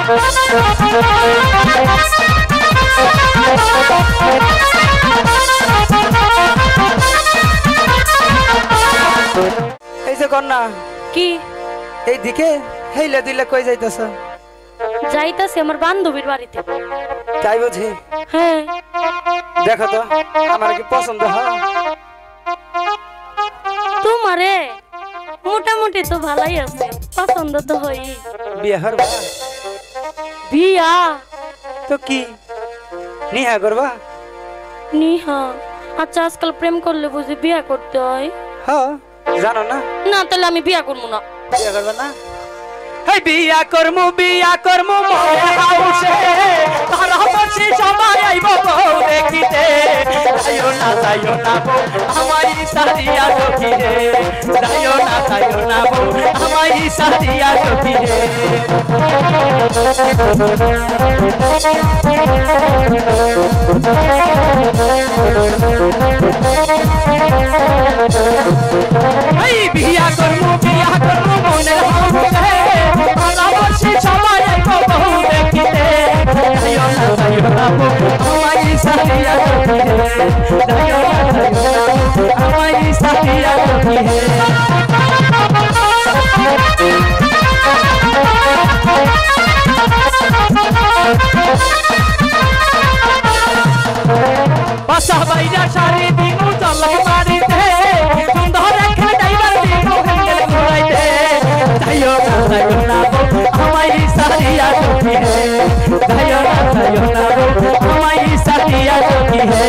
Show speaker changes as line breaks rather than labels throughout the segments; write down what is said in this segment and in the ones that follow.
এই যে কন্যা
কি
এই দিকে হেইলে দিলে কই যাইতাছ?
যাইতাছি আমার বান্ধবীর বাড়িতে।
তাই বুঝি?
হ্যাঁ।
দেখো তো আমার কি পছন্দ হয়?
তোমারে মোটামুটি তো ভালোই আছে, পছন্দ তো হই।
বিয়ে করবা?
বিয়া
তো কি নিহা করবা?
নিহা? আচ্ছা, আজকাল প্রেম করলে বুঝি বিয়া করতে হয়?
হ্যাঁ, জানো না?
না, তাহলে আমি বিয়া করবো না।
বিয়ে করবা না? হেই বিয়া করমু মনে হাউসে, তারা বসে সবাই আইব বউ দেখিতে। যাইও না বউ আমায় সারিয়া সখিরে, যাইও না বউ আমায় সারিয়া সখিরে। এই বিয়া করমু মনে হাউসে, তারা বসে সবাই আইব বউ দেখিতে। যাইও না বউ আমায় সারিয়া সখিরে, যাইও না আমায় সারিয়া সখিরে। বাসা বাইরা সারি দিনু চলাই বাড়িতে, সুন্দর একটা ড্রাইভার দিনু হ্যান্ডেল ঘুরাইতে। যাইও না বউ আমায় সারিয়া সখিরে, যাইও না বউ আমায় সারিয়া সখিরে।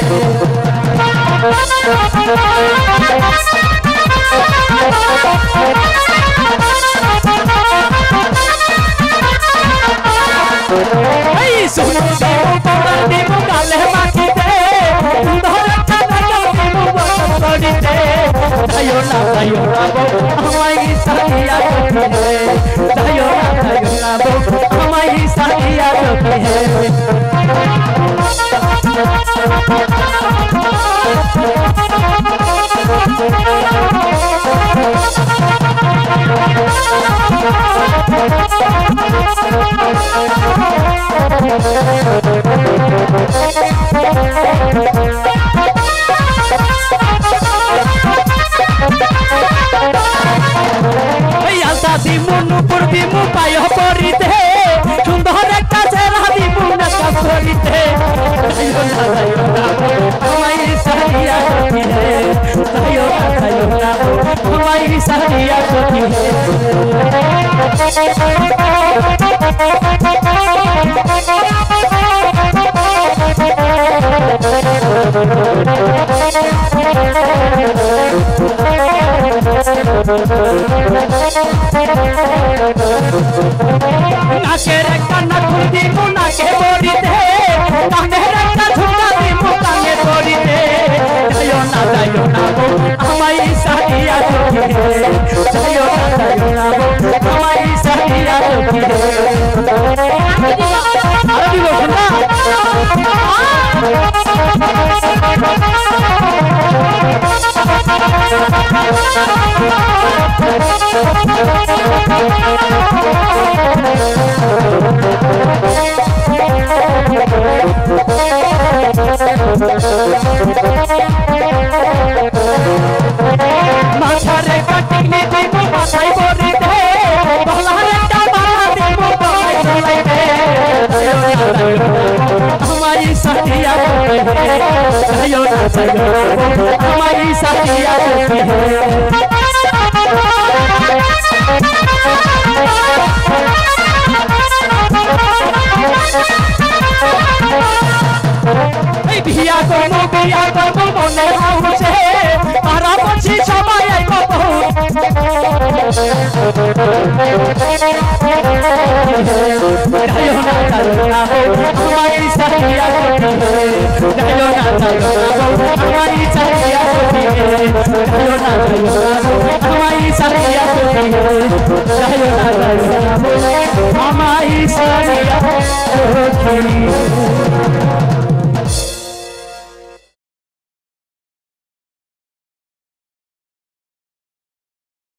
এই শুনো দিমু পাউডার দিমু গালে মাখিতে, সুন্দর একটা ড্রাইভার দিমু বসত করিতে। যাইও না বউ আমায় সারিয়া সখিরে, যাইও না বউ আমায় সারিয়া সখিরে। দিমু নুপুর দিমু পায় পরিতে, সুন্দর একটা চেহারা দিমু নাকা করিতে। যাইও না আমায় সারিয়া সখিরে, যাইও না আমায় সারিয়া সখিরে। নাকের একটা নাকুল দিমু নাকে পরিতে, কানের একটা ঝুমকা দিমু কানে পরিতে। যাইও না বউ আমায় সারিয়া সখিরে, যাইও না বউ আমায় সারিয়া সখিরে। আরে দিব না মাথারে কাটিলে দিমু মাথায় পরিতে, গলার একটা মালা দিমু গলায় ঝুলাইতে। আমায় সারিয়া সখিরে, যাইও না আমায় সারিয়া সখিরে। এই বিয়া করমু মনে হাউসে, তারা বসে সবাই আইব বউ। যাইও না বউ আমায় সারিয়া সখিরে, যাইও না বউ আমায় সারিয়া সখিরে, যাইও না বউ আমায় সারিয়া সখিরে, যাইও না বউ আমায় সারিয়া সখিরে।